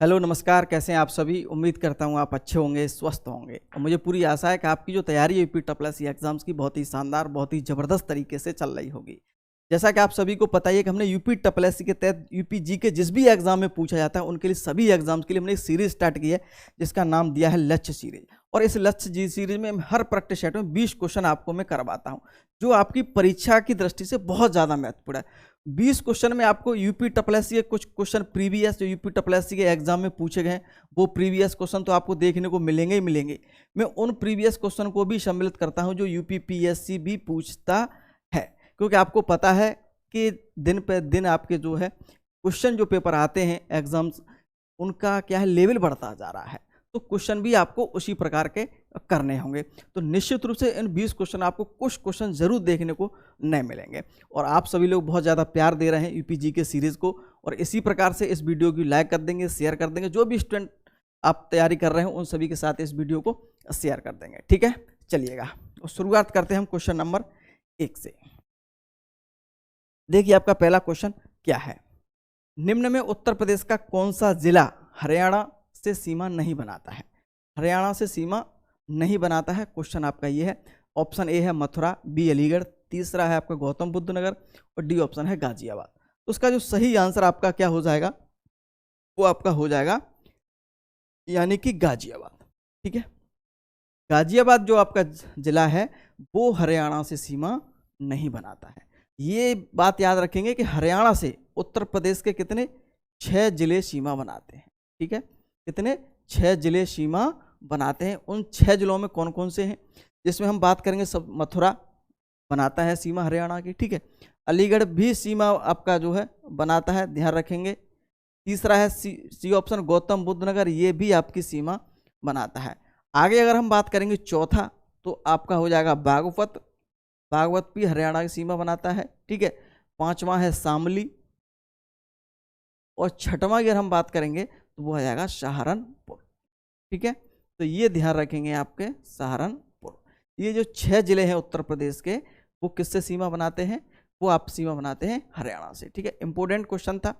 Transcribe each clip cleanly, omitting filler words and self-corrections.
Hello नमस्कार, कैसे हैं आप सभी। उम्मीद करता हूँ आप अच्छे होंगे, स्वस्थ होंगे और मुझे पूरी आशा है कि आपकी जो तैयारी है यूपी टप्लस एग्जाम्स की बहुत ही शानदार, बहुत ही ज़बरदस्त तरीके से चल रही होगी। जैसा कि आप सभी को पता ही है कि हमने यूपी टप्लस के तहत यूपी जी के जिस भी एग्जाम में पूछा जाता है उनके लिए सभी एग्जाम्स के लिए हमने एक सीरीज स्टार्ट की है जिसका नाम दिया है लक्ष्य सीरीज। और इस लक्ष्य जी सीरीज में हर प्रैक्टिस सेट में 20 क्वेश्चन आपको मैं करवाता हूँ जो आपकी परीक्षा की दृष्टि से बहुत ज़्यादा महत्वपूर्ण है। 20 क्वेश्चन में आपको यूपी टप्लस के कुछ क्वेश्चन प्रीवियस जो यूपी टप्लस के एग्जाम में पूछे गए हैं वो प्रीवियस क्वेश्चन तो आपको देखने को मिलेंगे ही मिलेंगे। मैं उन प्रीवियस क्वेश्चन को भी सम्मिलित करता हूं जो यूपी पीएससी भी पूछता है, क्योंकि आपको पता है कि दिन पे दिन आपके जो है क्वेश्चन जो पेपर आते हैं एग्जाम्स उनका क्या है लेवल बढ़ता जा रहा है, तो क्वेश्चन भी आपको उसी प्रकार के करने होंगे। तो निश्चित रूप से इन 20 क्वेश्चन आपको कुछ क्वेश्चन जरूर देखने को नहीं मिलेंगे। और आप सभी लोग बहुत ज़्यादा प्यार दे रहे हैं यूपीजी के सीरीज़ को, और इसी प्रकार से इस वीडियो की लाइक कर देंगे, शेयर कर देंगे। जो भी स्टूडेंट आप तैयारी कर रहे हैं उन सभी के साथ इस वीडियो को शेयर कर देंगे, ठीक है। चलिएगा तो शुरुआत करते हैं हम क्वेश्चन नंबर 1 से। देखिए आपका पहला क्वेश्चन क्या है। निम्न में उत्तर प्रदेश का कौन सा जिला हरियाणा से सीमा नहीं बनाता है। हरियाणा से सीमा नहीं बनाता है, क्वेश्चन आपका ये है। ऑप्शन ए है मथुरा, बी अलीगढ़, तीसरा है आपका गौतम बुद्ध नगर और डी ऑप्शन है गाजियाबाद। तो उसका जो सही आंसर आपका क्या हो जाएगा, वो आपका हो जाएगा यानी कि गाजियाबाद, ठीक है। गाजियाबाद जो आपका जिला है वो हरियाणा से सीमा नहीं बनाता है। ये बात याद रखेंगे कि हरियाणा से उत्तर प्रदेश के कितने 6 जिले सीमा बनाते हैं, ठीक है। कितने 6 जिले सीमा बनाते हैं। उन 6 जिलों में कौन कौन से हैं, जिसमें हम बात करेंगे सब मथुरा बनाता है सीमा हरियाणा की, ठीक है। अलीगढ़ भी सीमा आपका जो है बनाता है, ध्यान रखेंगे। तीसरा है सी ऑप्शन गौतम बुद्ध नगर, ये भी आपकी सीमा बनाता है। आगे अगर हम बात करेंगे चौथा तो आपका हो जाएगा बागपत, बागपत भी हरियाणा की सीमा बनाता है, ठीक है। पांचवा है शामली और छठवां अगर हम बात करेंगे तो वो आ जाएगा सहारनपुर, ठीक है। तो ये ध्यान रखेंगे आपके सहारनपुर। ये जो 6 जिले हैं उत्तर प्रदेश के वो किससे सीमा बनाते हैं, वो आप सीमा बनाते हैं हरियाणा से, ठीक है। इंपॉर्टेंट क्वेश्चन था।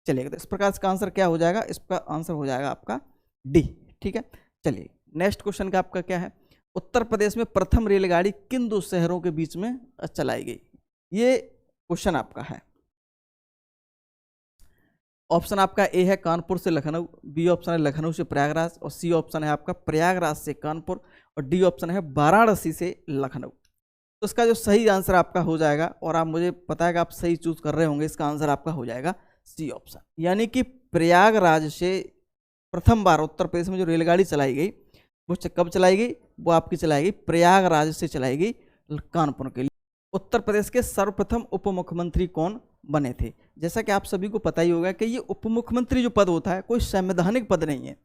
चलिए तो इस प्रकार इसका आंसर क्या हो जाएगा, इसका आंसर हो जाएगा आपका डी, ठीक है। चलिए नेक्स्ट क्वेश्चन का आपका क्या है। उत्तर प्रदेश में प्रथम रेलगाड़ी किन 2 शहरों के बीच में चलाई गई, ये क्वेश्चन आपका है। ऑप्शन आपका ए है कानपुर से लखनऊ, बी ऑप्शन है लखनऊ से प्रयागराज और सी ऑप्शन है आपका प्रयागराज से कानपुर और डी ऑप्शन है वाराणसी से लखनऊ। तो इसका जो सही आंसर आपका हो जाएगा, और आप मुझे पता है कि आप सही चूज कर रहे होंगे, इसका आंसर आपका हो जाएगा सी ऑप्शन, यानी कि प्रयागराज से प्रथम बार उत्तर प्रदेश में जो रेलगाड़ी चलाई गई वो कब चलाई गई, वो आपकी चलाई गई प्रयागराज से चलाई गई कानपुर के लिए। उत्तर प्रदेश के सर्वप्रथम उप मुख्यमंत्री कौन बने थे। जैसा कि आप सभी को पता ही होगा कि ये उप मुख्यमंत्री जो पद होता है कोई संवैधानिक पद नहीं है।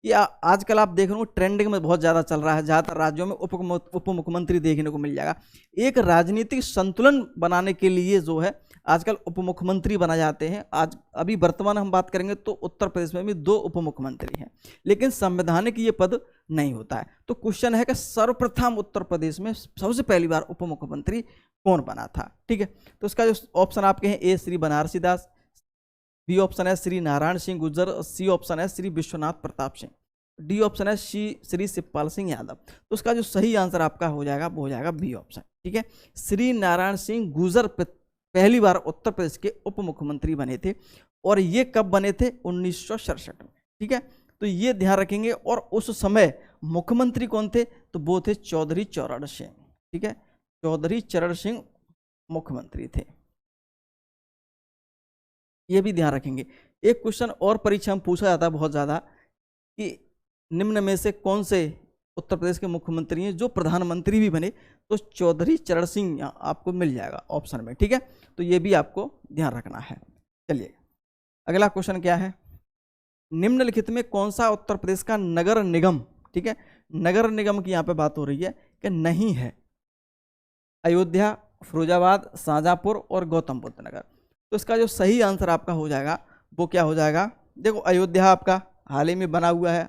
ये आजकल आप देख रहे हो ट्रेंडिंग में बहुत ज़्यादा चल रहा है, ज़्यादातर राज्यों में उप मुख्यमंत्री देखने को मिल जाएगा। एक राजनीतिक संतुलन बनाने के लिए जो है आजकल उप मुख्यमंत्री बना जाते हैं। आज अभी वर्तमान हम बात करेंगे तो उत्तर प्रदेश में भी 2 उप मुख्यमंत्री हैं, लेकिन संवैधानिक ये पद नहीं होता है। तो क्वेश्चन है कि सर्वप्रथम उत्तर प्रदेश में सबसे पहली बार उप मुख्यमंत्री कौन बना था, ठीक है। तो इसका जो ऑप्शन आपके हैं ए श्री बनारसी दास, बी ऑप्शन है श्री नारायण सिंह गुर्जर, सी ऑप्शन है श्री विश्वनाथ प्रताप सिंह, डी ऑप्शन है श्री शिवपाल सिंह यादव। तो उसका जो सही आंसर आपका हो जाएगा वो हो जाएगा बी ऑप्शन, ठीक है। श्री नारायण सिंह गुर्जर पहली बार उत्तर प्रदेश के उप मुख्यमंत्री बने थे, और ये कब बने थे 1967 में, ठीक है। तो ये ध्यान रखेंगे। और उस समय मुख्यमंत्री कौन थे, तो वो थे चौधरी चरण सिंह, ठीक है। चौधरी चरण सिंह मुख्यमंत्री थे, ये भी ध्यान रखेंगे। एक क्वेश्चन और परीक्षा में पूछा जाता है बहुत ज़्यादा कि निम्न में से कौन से उत्तर प्रदेश के मुख्यमंत्री हैं जो प्रधानमंत्री भी बने, तो चौधरी चरण सिंह आपको मिल जाएगा ऑप्शन में, ठीक है। तो ये भी आपको ध्यान रखना है। चलिए अगला क्वेश्चन क्या है। निम्नलिखित में कौन सा उत्तर प्रदेश का नगर निगम, ठीक है, नगर निगम की यहाँ पे बात हो रही है कि नहीं है। अयोध्या, फिरोजाबाद, शाहजहाँपुर और गौतम बुद्ध नगर। तो इसका जो सही आंसर आपका हो जाएगा वो क्या हो जाएगा। देखो अयोध्या आपका हाल ही में बना हुआ है,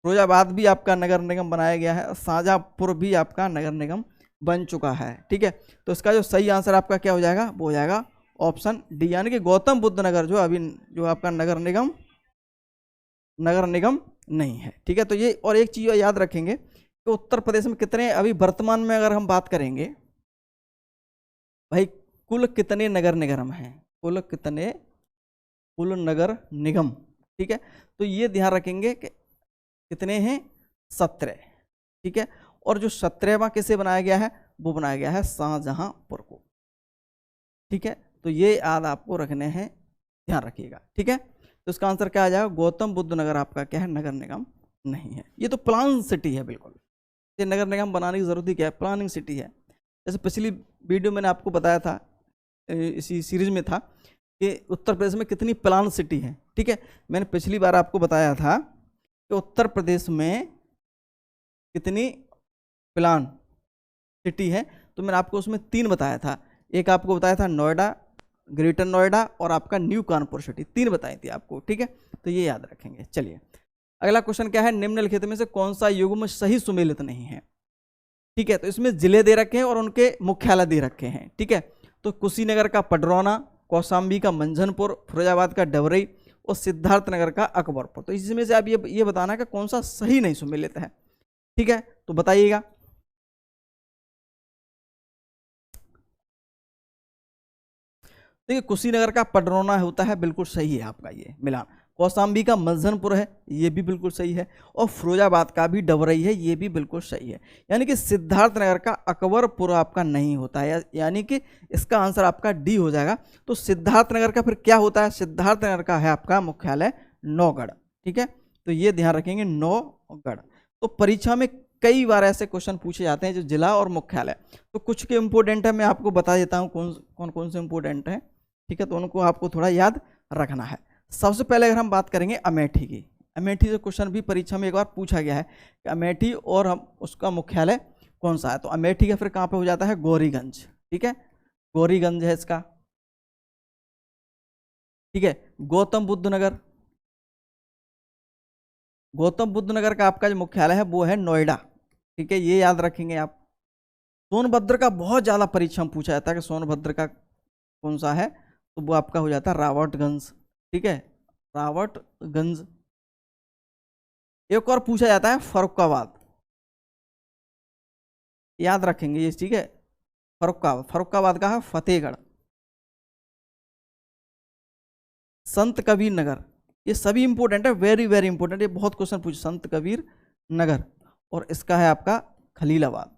फिरोजाबाद भी आपका नगर निगम बनाया गया है, शाहजहाँपुर भी आपका नगर निगम बन चुका है, ठीक है। तो इसका जो सही आंसर आपका क्या हो जाएगा, वो हो जाएगा ऑप्शन डी, यानी कि गौतम बुद्ध नगर जो अभी जो आपका नगर निगम नगर निगम नहीं है। ठीक है, तो ये और एक चीज याद रखेंगे कि उत्तर प्रदेश में कितने अभी वर्तमान में अगर हम बात करेंगे भाई, कुल कितने नगर निगम हैं, कुल नगर निगम। ठीक है, तो ये ध्यान रखेंगे कि कितने हैं, 17। ठीक है, और जो 17वां किसे बनाया गया है, वो बनाया गया है शाहजहांपुर को। ठीक है, तो ये याद आपको रखने हैं, ध्यान रखिएगा। ठीक है, तो इसका आंसर क्या आ जाएगा, गौतम बुद्ध नगर आपका क्या है, नगर निगम नहीं है। ये तो प्लान सिटी है बिल्कुल, ये नगर निगम बनाने की जरूरत ही क्या है, प्लानिंग सिटी है। जैसे पिछली वीडियो मैंने आपको बताया था, इसी सीरीज में था कि उत्तर प्रदेश में कितनी प्लान सिटी है। ठीक है, मैंने पिछली बार आपको बताया था कि उत्तर प्रदेश में कितनी प्लान सिटी है, तो मैंने आपको उसमें 3 बताया था। एक आपको बताया था नोएडा, ग्रेटर नोएडा और आपका न्यू कानपुर सिटी, 3 बताई थी आपको। ठीक है, तो ये याद रखेंगे। चलिए अगला क्वेश्चन क्या है, निम्नलिखित में से कौन सा युग्म सही सुमेलित नहीं है। ठीक है, तो इसमें जिले दे रखे हैं और उनके मुख्यालय दे रखे हैं। ठीक है, तो कुशीनगर का पडरौना, कौशाम्बी का मंझनपुर, फिरोजाबाद का डबरई और सिद्धार्थनगर का अकबरपुर। तो इसमें से आप ये बताना कि कौन सा सही नहीं सुमेलित है। ठीक है, तो बताइएगा। देखिए कुशीनगर का पडरौना होता है, बिल्कुल सही है आपका ये मिलान। कौशाम्बी का मंझनपुर है, ये भी बिल्कुल सही है। और फिरोजाबाद का भी डबरई है, ये भी बिल्कुल सही है। यानी कि सिद्धार्थनगर का अकबरपुर आपका नहीं होता है, यानी कि इसका आंसर आपका डी हो जाएगा। तो सिद्धार्थनगर का फिर क्या होता है, सिद्धार्थनगर का है आपका मुख्यालय नौगढ़। ठीक है, तो ये ध्यान रखेंगे, नौगढ़। तो परीक्षा में कई बार ऐसे क्वेश्चन पूछे जाते हैं जो जिला और मुख्यालय, तो कुछ के इंपोर्टेंट है, मैं आपको बता देता हूँ कौन कौन से इंपोर्टेंट हैं। ठीक है, तो उनको आपको थोड़ा याद रखना है। सबसे पहले अगर हम बात करेंगे अमेठी की, अमेठी से क्वेश्चन भी परीक्षा में एक बार पूछा गया है कि अमेठी और हम उसका मुख्यालय कौन सा है। तो अमेठी का फिर कहाँ पे हो जाता है, गौरीगंज। ठीक है, गौरीगंज है इसका। ठीक है, गौतम बुद्ध नगर, गौतम बुद्ध नगर का आपका जो मुख्यालय है वो है नोएडा। ठीक है, ये याद रखेंगे आप। सोनभद्र का बहुत ज़्यादा परीक्षा में पूछा जाता है कि सोनभद्र का कौन सा है, तो वो आपका हो जाता है रावटगंज। ठीक है, रावटगंज। एक और पूछा जाता है फर्रुखाबाद, याद रखेंगे ये। ठीक है, फर्रुखाबाद, फर्रुखाबाद का है फतेहगढ़। संत कबीर नगर, ये सभी इंपोर्टेंट है, वेरी वेरी इंपोर्टेंट, ये बहुत क्वेश्चन पूछे। संत कबीर नगर, और इसका है आपका खलीलाबाद।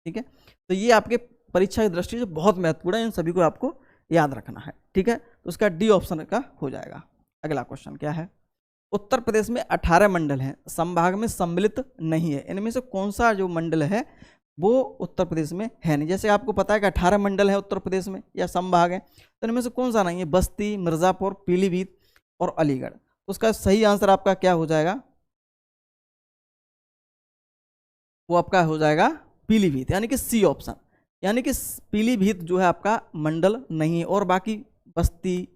ठीक है, तो ये आपके परीक्षा की दृष्टि से बहुत महत्वपूर्ण है, इन सभी को आपको याद रखना है। ठीक है, तो उसका डी ऑप्शन का हो जाएगा। अगला क्वेश्चन क्या है, उत्तर प्रदेश में 18 मंडल हैं, संभाग में सम्मिलित नहीं है, इनमें से कौन सा जो मंडल है वो उत्तर प्रदेश में है नहीं। जैसे आपको पता है कि 18 मंडल है उत्तर प्रदेश में या संभाग है, तो इनमें से कौन सा नहीं है, बस्ती, मिर्जापुर, पीलीभीत और अलीगढ़। तो उसका सही आंसर आपका क्या हो जाएगा, वो आपका हो जाएगा पीलीभीत, यानी कि सी ऑप्शन। यानी कि पीलीभीत जो है आपका मंडल नहीं है, और बाकी बस्ती,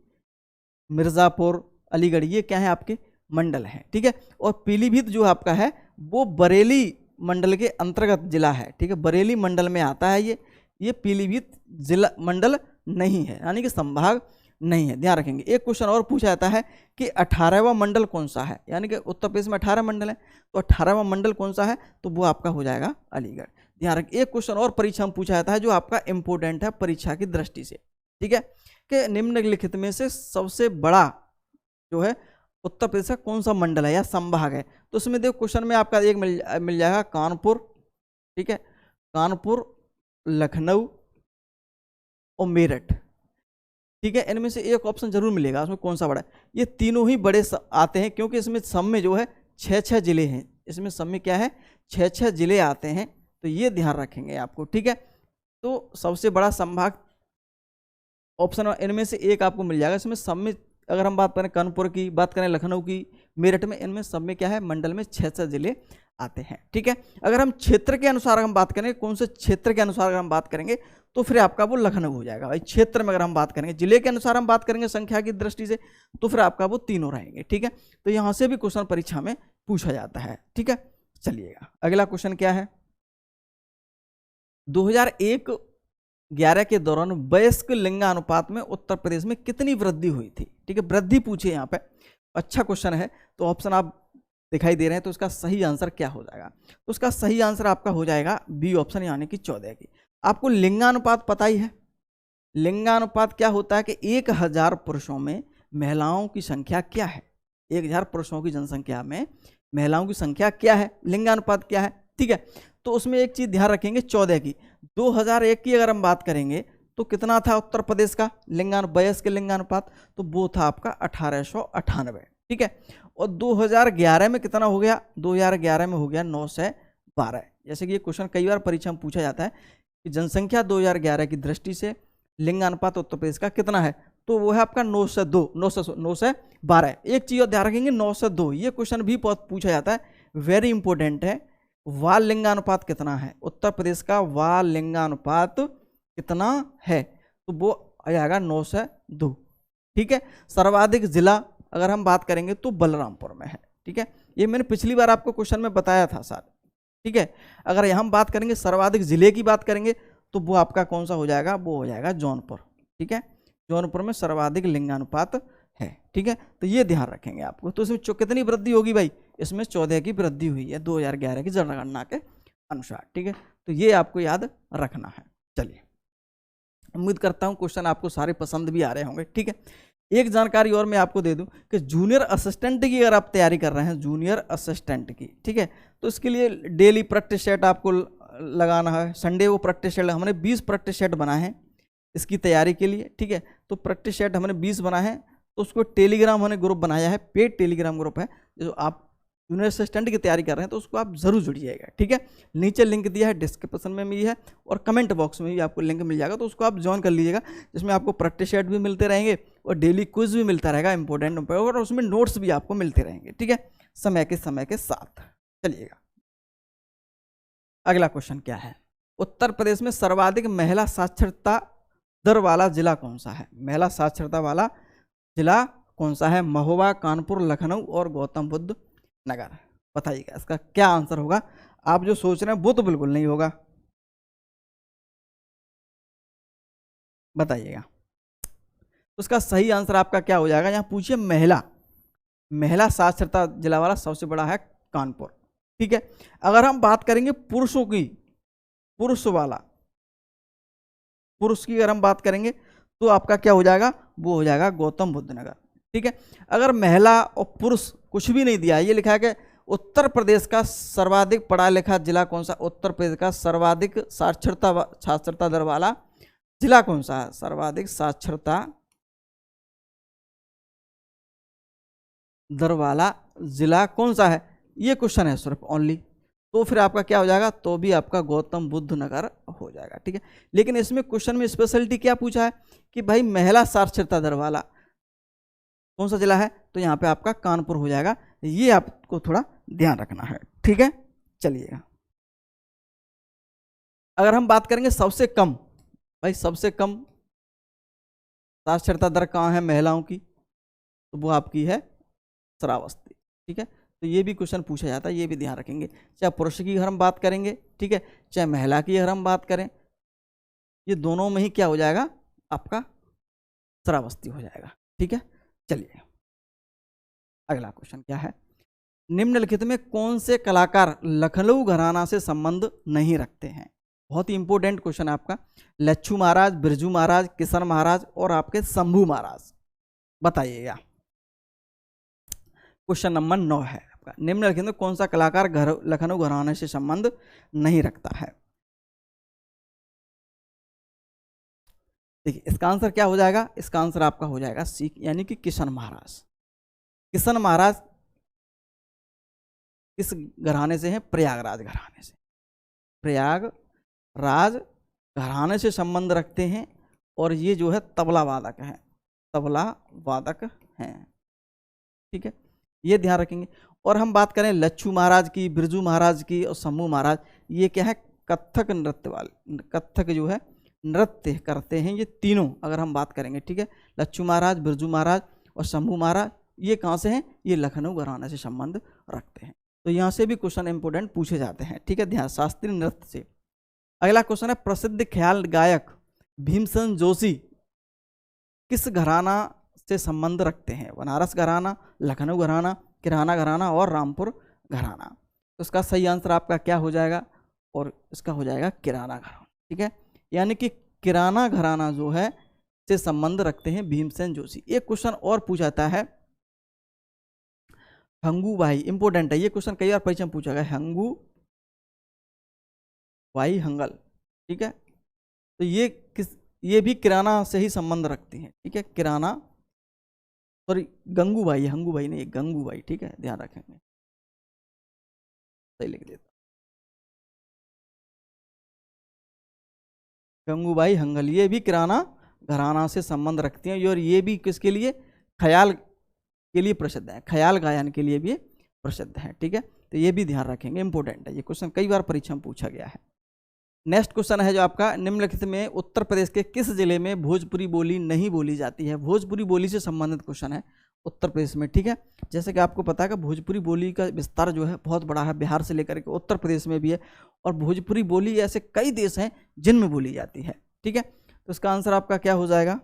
मिर्ज़ापुर, अलीगढ़ ये क्या है आपके मंडल हैं। ठीक है, और पीलीभीत जो आपका है वो बरेली मंडल के अंतर्गत जिला है। ठीक है, बरेली मंडल में आता है ये पीलीभीत जिला मंडल नहीं है, यानी कि संभाग नहीं है, ध्यान रखेंगे। एक क्वेश्चन और पूछा जाता है कि 18वां मंडल कौन सा है, यानी कि उत्तर प्रदेश में 18 मंडल है, तो 18वां मंडल कौन सा है, तो वो आपका हो जाएगा अलीगढ़। ध्यान रखिए, एक क्वेश्चन और परीक्षा में पूछा जाता है जो आपका इंपोर्टेंट है परीक्षा की दृष्टि से। ठीक है, कि निम्नलिखित में से सबसे बड़ा जो है उत्तर प्रदेश का कौन सा मंडल है या संभाग है। तो उसमें देखो क्वेश्चन में आपका एक मिल जाएगा कानपुर। ठीक है, कानपुर, लखनऊ और मेरठ। ठीक है, इनमें से एक ऑप्शन जरूर मिलेगा, उसमें कौन सा बड़ा है। ये तीनों ही बड़े आते हैं, क्योंकि इसमें सब में जो है 6-6 जिले हैं, इसमें सब में क्या है 6-6 जिले आते हैं, तो ये ध्यान रखेंगे आपको। ठीक है, तो सबसे बड़ा संभाग ऑप्शन इनमें से एक आपको मिल जाएगा। इसमें सब में अगर हम बात करें कानपुर की, बात करें लखनऊ की, मेरठ में, इनमें सब में क्या है मंडल में 6-6 जिले आते हैं। ठीक है, अगर हम क्षेत्र के अनुसार हम बात करेंगे, कौन से क्षेत्र के अनुसार अगर हम बात करेंगे तो फिर आपका वो लखनऊ हो जाएगा भाई। क्षेत्र में अगर हम बात करेंगे, जिले के अनुसार हम बात करेंगे संख्या की दृष्टि से, तो फिर आपका वो तीनों रहेंगे। ठीक है, तो यहाँ से भी क्वेश्चन परीक्षा में पूछा जाता है। ठीक है, चलिएगा अगला क्वेश्चन क्या है, 2001 11 के दौरान वयस्क लिंगानुपात में उत्तर प्रदेश में कितनी वृद्धि हुई थी? ठीक है, वृद्धि पूछिए यहाँ पे, अच्छा क्वेश्चन है। तो ऑप्शन आप दिखाई दे रहे हैं, तो इसका सही आंसर क्या हो जाएगा? तो उसका सही आंसर आपका हो जाएगा बी ऑप्शन, यानी कि 14 की। आपको लिंगानुपात पता ही है, लिंगानुपात क्या होता है कि 1000 पुरुषों में महिलाओं की संख्या क्या है? 1000 पुरुषों की जनसंख्या में महिलाओं की संख्या क्या है? लिंगानुपात क्या है? ठीक है, तो उसमें एक चीज ध्यान रखेंगे 14 की। 2001 की अगर हम बात करेंगे तो कितना था उत्तर प्रदेश का वयस्क लिंगानुपात? तो वो था आपका 1898। ठीक है, और 2011 में कितना हो गया? 2011 में हो गया 912। जैसे कि ये क्वेश्चन कई बार परीक्षा में पूछा जाता है कि जनसंख्या 2011 की दृष्टि से लिंगानुपात उत्तर प्रदेश का कितना है? तो वो है आपका 912। एक चीज और ध्यान रखेंगे, 902, ये क्वेश्चन भी बहुत पूछा जाता है, वेरी इंपॉर्टेंट है। वाल लिंगानुपात कितना है उत्तर प्रदेश का? वाल लिंगानुपात कितना है? तो वो आ जाएगा 902। ठीक है, सर्वाधिक जिला अगर हम बात करेंगे तो बलरामपुर में है। ठीक है, ये मैंने पिछली बार आपको क्वेश्चन में बताया था सर। ठीक है, अगर यहाँ हम बात करेंगे सर्वाधिक जिले की बात करेंगे तो वो आपका कौन सा हो जाएगा? वो हो जाएगा जौनपुर। ठीक है, जौनपुर में सर्वाधिक लिंगानुपात है। ठीक है, तो ये ध्यान रखेंगे आपको। तो इसमें कितनी वृद्धि होगी भाई? इसमें 14 की वृद्धि हुई है 2011 की जनगणना के अनुसार। ठीक है, तो ये आपको याद रखना है। चलिए, उम्मीद करता हूँ क्वेश्चन आपको सारे पसंद भी आ रहे होंगे। ठीक है, एक जानकारी और मैं आपको दे दूं कि जूनियर असिस्टेंट की अगर आप तैयारी कर रहे हैं, जूनियर असिस्टेंट की, ठीक है, तो इसके लिए डेली प्रैक्टिस सेट आपको लगाना है। संडे वो प्रैक्टिस सेट हमने 20 प्रैक्टिस सेट बनाए हैं इसकी तैयारी के लिए। ठीक है, तो प्रैक्टिस सेट हमने 20 बनाए हैं, तो उसको टेलीग्राम हमने ग्रुप बनाया है, पेड टेलीग्राम ग्रुप है। जो आप जूनियर असिस्टेंट की तैयारी कर रहे हैं तो उसको आप जरूर जुड़िएगा। ठीक है, नीचे लिंक दिया है, डिस्क्रिप्शन में भी है और कमेंट बॉक्स में भी आपको लिंक मिल जाएगा, तो उसको आप ज्वाइन कर लीजिएगा, जिसमें आपको प्रैक्टिस सेट भी मिलते रहेंगे और डेली क्विज भी मिलता रहेगा इंपॉर्टेंट, और उसमें नोट्स भी आपको मिलते रहेंगे। ठीक है, समय के साथ। चलिएगा, अगला क्वेश्चन क्या है? उत्तर प्रदेश में सर्वाधिक महिला साक्षरता दर वाला जिला कौन सा है? महिला साक्षरता वाला जिला कौन सा है? महोबा, कानपुर, लखनऊ और गौतम बुद्ध नगर। बताइएगा इसका क्या आंसर होगा। आप जो सोच रहे हैं वो तो बिल्कुल नहीं होगा, बताइएगा उसका सही आंसर आपका क्या हो जाएगा। यहाँ पूछिए महिला साक्षरता जिला वाला सबसे बड़ा है कानपुर। ठीक है, अगर हम बात करेंगे पुरुषों की, पुरुष की अगर हम बात करेंगे तो आपका क्या हो जाएगा? वो हो जाएगा गौतम बुद्ध नगर। ठीक है, अगर महिला और पुरुष कुछ भी नहीं दिया, ये लिखा है कि उत्तर प्रदेश का सर्वाधिक पढ़ा लिखा जिला कौन सा? उत्तर प्रदेश का सर्वाधिक साक्षरता दर वाला जिला कौन सा है? सर्वाधिक साक्षरता दर वाला जिला कौन सा है? ये क्वेश्चन है सिर्फ ओनली, तो फिर आपका क्या हो जाएगा? तो भी आपका गौतम बुद्ध नगर हो जाएगा। ठीक है, लेकिन इसमें क्वेश्चन में स्पेशलिटी क्या पूछा है कि भाई महिला साक्षरता दर वाला कौन सा जिला है? तो यहाँ पे आपका कानपुर हो जाएगा। ये आपको थोड़ा ध्यान रखना है। ठीक है, चलिएगा, अगर हम बात करेंगे सबसे कम, भाई सबसे कम साक्षरता दर कहाँ है महिलाओं की? तो वो आपकी है श्रावस्ती। ठीक है, तो ये भी क्वेश्चन पूछा जाता है, ये भी ध्यान रखेंगे। चाहे पुरुष की अगर हम बात करेंगे, ठीक है, चाहे महिला की अगर हम बात करें, ये दोनों में ही क्या हो जाएगा? आपका श्रावस्ती हो जाएगा। ठीक है, चलिए, अगला क्वेश्चन क्या है? निम्नलिखित में कौन से कलाकार लखनऊ घराना से संबंध नहीं रखते हैं? बहुत ही इंपॉर्टेंट क्वेश्चन है आपका। लच्छू महाराज, बिरजू महाराज, किशन महाराज और आपके शंभू महाराज। बताइएगा, क्वेश्चन नंबर 9 है आपका। निम्नलिखित में कौन सा कलाकार लखनऊ घराने से संबंध नहीं रखता है? देखिए, इसका आंसर क्या हो जाएगा? इसका आंसर आपका हो जाएगा सी, यानी कि किशन महाराज। किशन महाराज किस घराने से हैं? प्रयागराज घराने से। प्रयागराज घराने से संबंध रखते हैं, और ये जो है तबला वादक हैं, तबला वादक हैं। ठीक है, ये ध्यान रखेंगे। और हम बात करें लच्छू महाराज की, बिरजू महाराज की और शंभू महाराज, ये क्या है? कथक नृत्य वाले, कथक जो है नृत्य करते हैं ये तीनों, अगर हम बात करेंगे। ठीक है, लच्छू महाराज, बिरजू महाराज और शंभू महाराज, ये कहाँ से हैं? ये लखनऊ घराने से संबंध रखते हैं। तो यहाँ से भी क्वेश्चन इंपोर्टेंट पूछे जाते हैं। ठीक है, ध्यान, शास्त्रीय नृत्य से। अगला क्वेश्चन है, प्रसिद्ध ख्याल गायक भीमसेन जोशी किस घराना से संबंध रखते हैं? बनारस घराना, लखनऊ घराना, किराना घराना और रामपुर घराना। तो इसका सही आंसर आपका क्या हो जाएगा? और इसका हो जाएगा किराना घराना। ठीक है, यानी कि किराना घराना जो है से संबंध रखते हैं भीमसेन जोशी। एक क्वेश्चन और पूछा जाता है हंगू भाई, इंपोर्टेंट है ये क्वेश्चन, कई बार परीक्षा में पूछा गया, हंगू भाई हंगल। ठीक है, तो ये भी किराना से ही संबंध रखती हैं। ठीक है, किराना, सॉरी गंगूबाई, हंगूबाई नहीं, गंगूबाई। ठीक है, ध्यान रखेंगे, सही लिख देता, गंगूबाई हंगल, ये भी किराना घराना से संबंध रखती हैं और ये भी किसके लिए? ख्याल के लिए प्रसिद्ध है, ख्याल गायन के लिए भी प्रसिद्ध है। ठीक है, तो ये भी ध्यान रखेंगे, इंपॉर्टेंट है ये क्वेश्चन, कई बार परीक्षा में पूछा गया है। नेक्स्ट क्वेश्चन है जो आपका, निम्नलिखित में उत्तर प्रदेश के किस जिले में भोजपुरी बोली नहीं बोली जाती है? भोजपुरी बोली से संबंधित क्वेश्चन है उत्तर प्रदेश में। ठीक है, जैसे कि आपको पता है कि भोजपुरी बोली का विस्तार जो है बहुत बड़ा है, बिहार से लेकर के उत्तर प्रदेश में भी है, और भोजपुरी बोली ऐसे कई देश हैं जिनमें बोली जाती है। ठीक है, तो इसका आंसर आपका क्या हो जाएगा?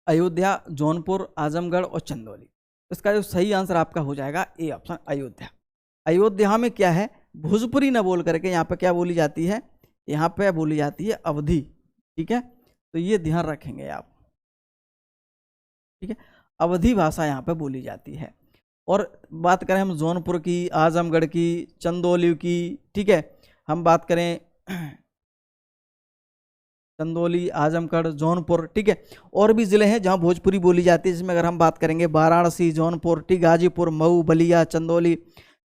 अयोध्या, जौनपुर, आजमगढ़ और चंदौली। इसका जो सही आंसर आपका हो जाएगा ए ऑप्शन, अयोध्या। अयोध्या में क्या है? भोजपुरी न बोल करके यहाँ पे क्या बोली जाती है? यहाँ पे बोली जाती है अवधी। ठीक है, तो ये ध्यान रखेंगे आप। ठीक है, अवधी भाषा यहाँ पे बोली जाती है। और बात करें हम जौनपुर की, आजमगढ़ की, चंदौली की, ठीक है, हम बात करें चंदौली, आजमगढ़, जौनपुर, ठीक है, और भी ज़िले हैं जहां भोजपुरी बोली जाती है, जिसमें अगर हम बात करेंगे वाराणसी, जौनपुर, ठीक, गाजीपुर, मऊ, बलिया, चंदौली,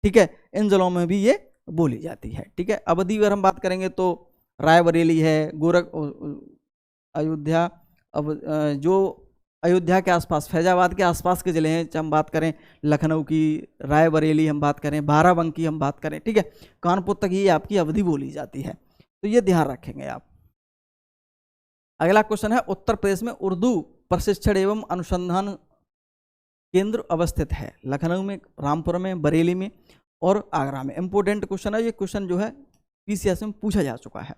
ठीक है, इन ज़िलों में भी ये बोली जाती है। ठीक है, अवधी अगर हम बात करेंगे तो रायबरेली है, अयोध्या, अब जो अयोध्या के आसपास, फैजाबाद के आसपास के ज़िले हैं, हम बात करें लखनऊ की, रायबरेली हम बात करें, बाराबंकी हम बात करें, ठीक है, कानपुर तक ये आपकी अवधी बोली जाती है, तो ये ध्यान रखेंगे आप। अगला क्वेश्चन है, उत्तर प्रदेश में उर्दू प्रशिक्षण एवं अनुसंधान केंद्र अवस्थित है? लखनऊ में, रामपुर में, बरेली में और आगरा में। इंपोर्टेंट क्वेश्चन है ये, क्वेश्चन जो है पीसीएस में पूछा जा चुका है,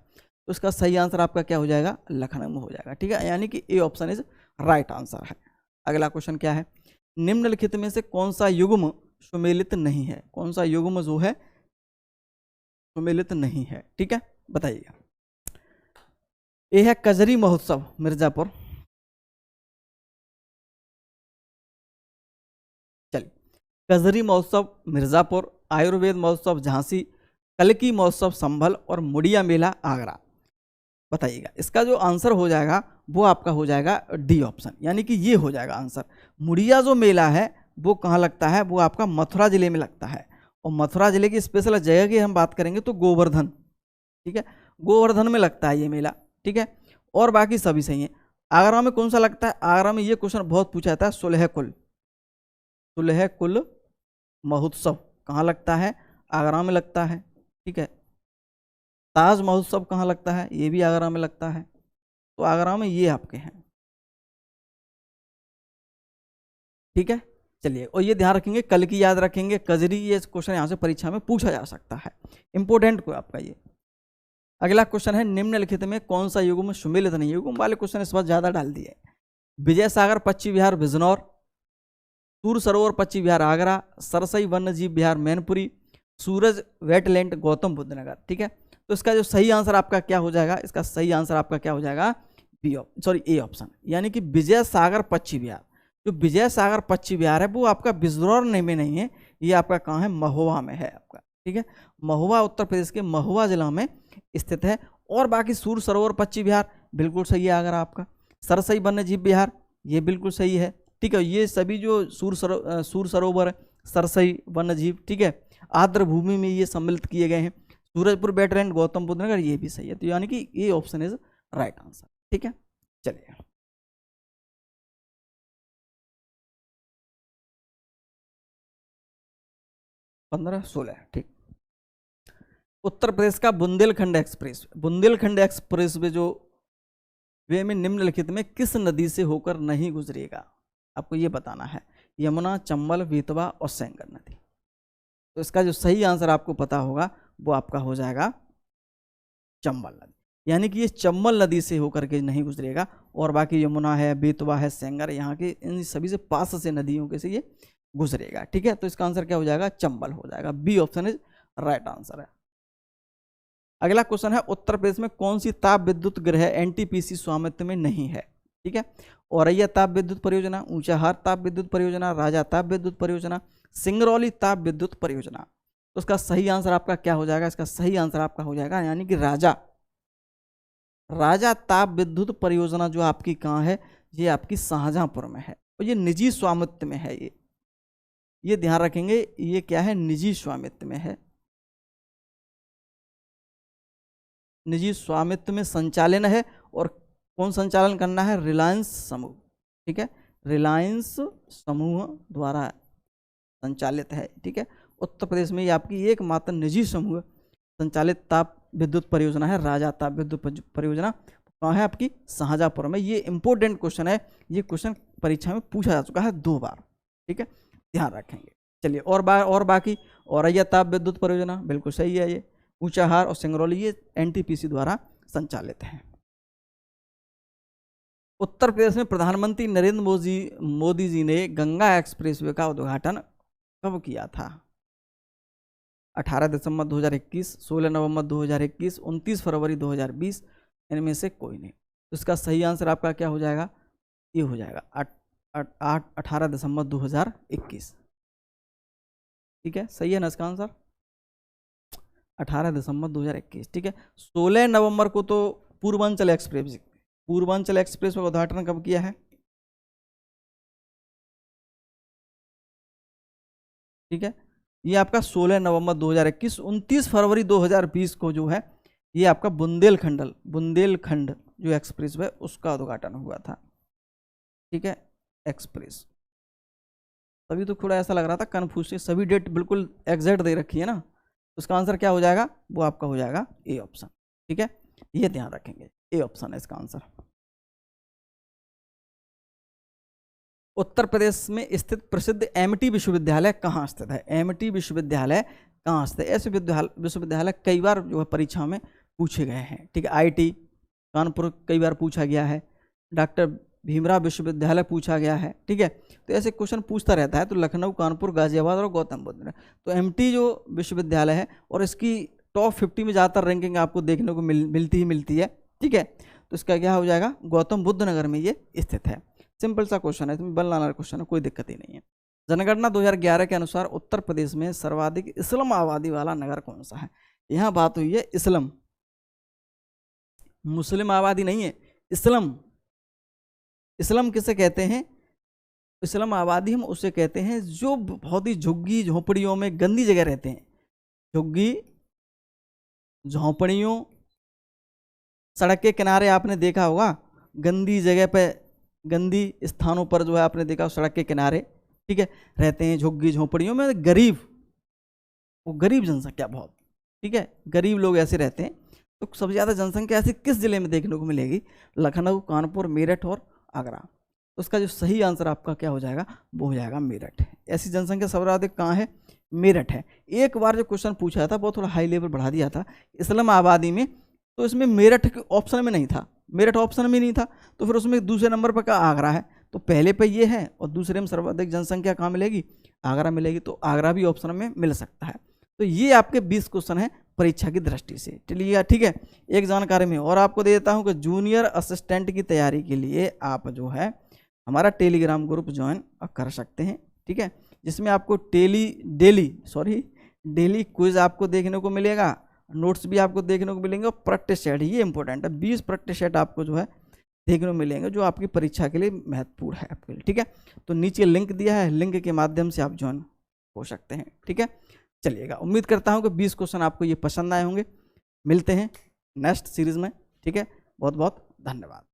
तो इसका सही आंसर आपका क्या हो जाएगा? लखनऊ में हो जाएगा। ठीक है, यानी कि A option is right answer है। अगला क्वेश्चन क्या है, निम्नलिखित में से कौन सा युग्म सुमेलित नहीं है? कौन सा युग्म जो है सुमेलित नहीं है? ठीक है, बताइएगा। ये है कजरी महोत्सव मिर्जापुर, चलिए, कजरी महोत्सव मिर्जापुर, आयुर्वेद महोत्सव झांसी, कलकी महोत्सव संभल और मुड़िया मेला आगरा। बताइएगा, इसका जो आंसर हो जाएगा वो आपका हो जाएगा डी ऑप्शन, यानी कि ये हो जाएगा आंसर। मुड़िया जो मेला है वो कहाँ लगता है? वो आपका मथुरा जिले में लगता है, और मथुरा जिले की स्पेशल जगह की हम बात करेंगे तो गोवर्धन। ठीक है, गोवर्धन में लगता है ये मेला। ठीक है, और बाकी सभी सही है। आगरा में कौन सा लगता है? आगरा में ये क्वेश्चन बहुत पूछा जाता है, सुलह कुल महोत्सव कहाँ लगता है? आगरा में लगता है। ठीक है, ताज महोत्सव कहाँ लगता है? ये भी आगरा में लगता है, तो आगरा में ये आपके हैं। ठीक है, चलिए, और ये ध्यान रखेंगे, कल की याद रखेंगे, कजरी, ये क्वेश्चन यहाँ से परीक्षा में पूछा जा सकता है, इंपोर्टेंट को आपका ये। अगला क्वेश्चन है, निम्नलिखित में कौन सा युग्म सुमेलित नहीं? युग्म वाले क्वेश्चन इस बार ज्यादा डाल दिए। विजय सागर पश्चिम विहार बिजनौर, सूर सरोवर पश्चिम विहार आगरा, सरसई वन्य जीव विहार मैनपुरी, सूरज वेटलैंड गौतम बुद्ध नगर। ठीक है, तो इसका जो सही आंसर आपका क्या हो जाएगा? इसका सही आंसर आपका क्या हो जाएगा? ए ऑप्शन, यानी कि विजय सागर पश्चिम विहार। जो विजय सागर पश्चिम विहार है वो आपका बिजनौर में नहीं है, ये आपका कहाँ है? महोबा में है आपका। ठीक है, महोबा उत्तर प्रदेश के महोबा जिला में स्थित है। और बाकी सूर सरोवर पश्चिम विहार बिल्कुल सही है अगर आपका, सरसई वन्य जीव विहार ये बिल्कुल सही है। ठीक है, ये सभी जो सूर सरोवर, सरसई वन्य जीव, ठीक है, आर्द्र भूमि में ये सम्मिलित किए गए हैं। सूरजपुर वेटलैंड गौतम बुद्ध नगर ये भी सही है, तो यानी कि ये ऑप्शन इज राइट आंसर। ठीक है, चलिए, पंद्रह 16, ठीक। उत्तर प्रदेश का बुंदेलखंड एक्सप्रेस वे जो वे में निम्नलिखित में किस नदी से होकर नहीं गुजरेगा? आपको ये बताना है, यमुना, चंबल, बेतवा और सेंगर नदी। तो इसका जो सही आंसर आपको पता होगा वो आपका हो जाएगा चंबल नदी, यानी कि ये चंबल नदी से होकर के नहीं गुजरेगा, और बाकी यमुना है, बेतवा है, सेंगर, यहाँ के इन सभी से पास से नदियों के से ये गुजरेगा। ठीक है, तो इसका आंसर क्या हो जाएगा? चंबल हो जाएगा। B option is right answer है। अगला क्वेश्चन है, उत्तर प्रदेश में कौन सी ताप विद्युत गृह एनटीपीसी स्वामित्व में नहीं है? ठीक है, औरैया ताप विद्युत परियोजना, ऊंचाहार ताप विद्युत परियोजना, राजा ताप विद्युत परियोजना, सिंगरौली ताप विद्युत परियोजना। तो इसका सही आंसर आपका क्या हो जाएगा? इसका सही आंसर आपका हो जाएगा यानी कि राजा ताप विद्युत परियोजना जो आपकी कहाँ है? ये आपकी शाहजहांपुर में है, और ये निजी स्वामित्व में है। ये ध्यान रखेंगे, ये क्या है? निजी स्वामित्व में है। निजी स्वामित्व में संचालन है, और कौन संचालन करना है? रिलायंस समूह। ठीक है, रिलायंस समूह द्वारा संचालित है। ठीक है, उत्तर प्रदेश में ये आपकी एकमात्र निजी समूह संचालित ताप विद्युत परियोजना है, राजा ताप विद्युत परियोजना। कहाँ है? आपकी शाहजहांपुर में। ये इंपॉर्टेंट क्वेश्चन है, ये क्वेश्चन परीक्षा में पूछा जा चुका है 2 बार। ठीक है, ध्यान रखेंगे। चलिए, और बाकी औरैया ताप विद्युत परियोजना बिल्कुल सही है। ये ऊंचाहार और सिंगरौली ये एनटीपीसी द्वारा संचालित है। उत्तर प्रदेश में प्रधानमंत्री नरेंद्र मोदी जी ने गंगा एक्सप्रेसवे का उद्घाटन कब किया था? 18 दिसंबर 2021, 16 नवंबर 2021, 29 फरवरी 2020, इनमें से कोई नहीं। तो इसका सही आंसर आपका क्या हो जाएगा? ये हो जाएगा 18 दिसंबर 2021। ठीक है, सही है ना इसका आंसर? 18 दिसंबर 2021। ठीक है, 16 नवंबर को तो पूर्वांचल एक्सप्रेस का उद्घाटन कब किया है? ठीक है, ये आपका 16 नवंबर 2021, 29 फरवरी 2020 को जो है ये आपका बुंदेलखंड जो एक्सप्रेस है उसका उद्घाटन हुआ था। ठीक है, एक्सप्रेस। तभी तो थोड़ा ऐसा लग रहा था कन्फ्यूज, सभी डेट बिल्कुल एग्जैक्ट दे रखी है ना। उसका आंसर क्या हो जाएगा? वो आपका हो जाएगा ए ऑप्शन। ठीक है, ये ध्यान रखेंगे, ए ऑप्शन है इसका आंसर। उत्तर प्रदेश में स्थित प्रसिद्ध एमटी विश्वविद्यालय कहाँ स्थित है? एमटी विश्वविद्यालय कहाँ स्थित है? ऐसे विश्वविद्यालय कई बार जो है परीक्षा में पूछे गए हैं। ठीक है, आईटी कानपुर कई बार पूछा गया है, डॉक्टर भीमराव विश्वविद्यालय पूछा गया है। ठीक है, तो ऐसे क्वेश्चन पूछता रहता है। तो लखनऊ, कानपुर, गाजियाबाद और गौतम बुद्ध नगर। तो एमटी जो विश्वविद्यालय है, और इसकी टॉप 50 में ज़्यादातर रैंकिंग आपको देखने को मिलती है। ठीक है, तो इसका क्या हो जाएगा? गौतम बुद्ध नगर में ये स्थित है। सिंपल सा क्वेश्चन है, इसमें बनने वाला क्वेश्चन है, कोई दिक्कत ही नहीं है। जनगणना 2011 के अनुसार उत्तर प्रदेश में सर्वाधिक इस्लाम आबादी वाला नगर कौन सा है? यहाँ बात हुई है इस्लाम, मुस्लिम आबादी नहीं है। इस्लाम किसे कहते हैं? इस्लाम आबादी हम उसे कहते हैं जो बहुत ही झुग्गी झोंपड़ियों में गंदी जगह रहते हैं। झुग्गी झोंपड़ियों, सड़क के किनारे आपने देखा होगा, गंदी जगह पे, गंदी स्थानों पर जो है आपने देखा सड़क के किनारे, ठीक है, रहते हैं झुग्गी झोंपड़ियों में। वो गरीब जनसंख्या बहुत, ठीक है, गरीब लोग ऐसे रहते हैं। तो सबसे ज़्यादा जनसंख्या ऐसी किस जिले में देखने को मिलेगी? लखनऊ, कानपुर, मेरठ और आगरा। तो उसका जो सही आंसर आपका क्या हो जाएगा? वो हो जाएगा मेरठ। ऐसी जनसंख्या सर्वाधिक कहाँ है? मेरठ है। एक बार जो क्वेश्चन पूछा था वो थोड़ा हाई लेवल बढ़ा दिया था इस्लाम आबादी में, तो इसमें मेरठ के ऑप्शन में नहीं था, मेरठ ऑप्शन में नहीं था, तो फिर उसमें दूसरे नंबर पर का आगरा है। तो पहले पे ये है और दूसरे में सर्वाधिक जनसंख्या कहाँ मिलेगी? आगरा मिलेगी। तो आगरा भी ऑप्शन में मिल सकता है। तो ये आपके 20 क्वेश्चन है परीक्षा की दृष्टि से। चलिए ठीक है, एक जानकारी में और आपको दे देता हूँ कि जूनियर असिस्टेंट की तैयारी के लिए आप जो है हमारा टेलीग्राम ग्रुप ज्वाइन कर सकते हैं। ठीक है, जिसमें आपको डेली क्विज आपको देखने को मिलेगा, नोट्स भी आपको देखने को मिलेंगे और प्रैक्टिस सेट, ये इंपॉर्टेंट है, 20 प्रैक्टिस सेट आपको जो है देखने को मिलेंगे जो आपकी परीक्षा के लिए महत्वपूर्ण है आपके लिए। ठीक है, तो नीचे लिंक दिया है, लिंक के माध्यम से आप ज्वाइन हो सकते हैं। ठीक है, चलिएगा, उम्मीद करता हूँ कि 20 क्वेश्चन आपको ये पसंद आए होंगे। मिलते हैं नेक्स्ट सीरीज में। ठीक है, बहुत बहुत धन्यवाद।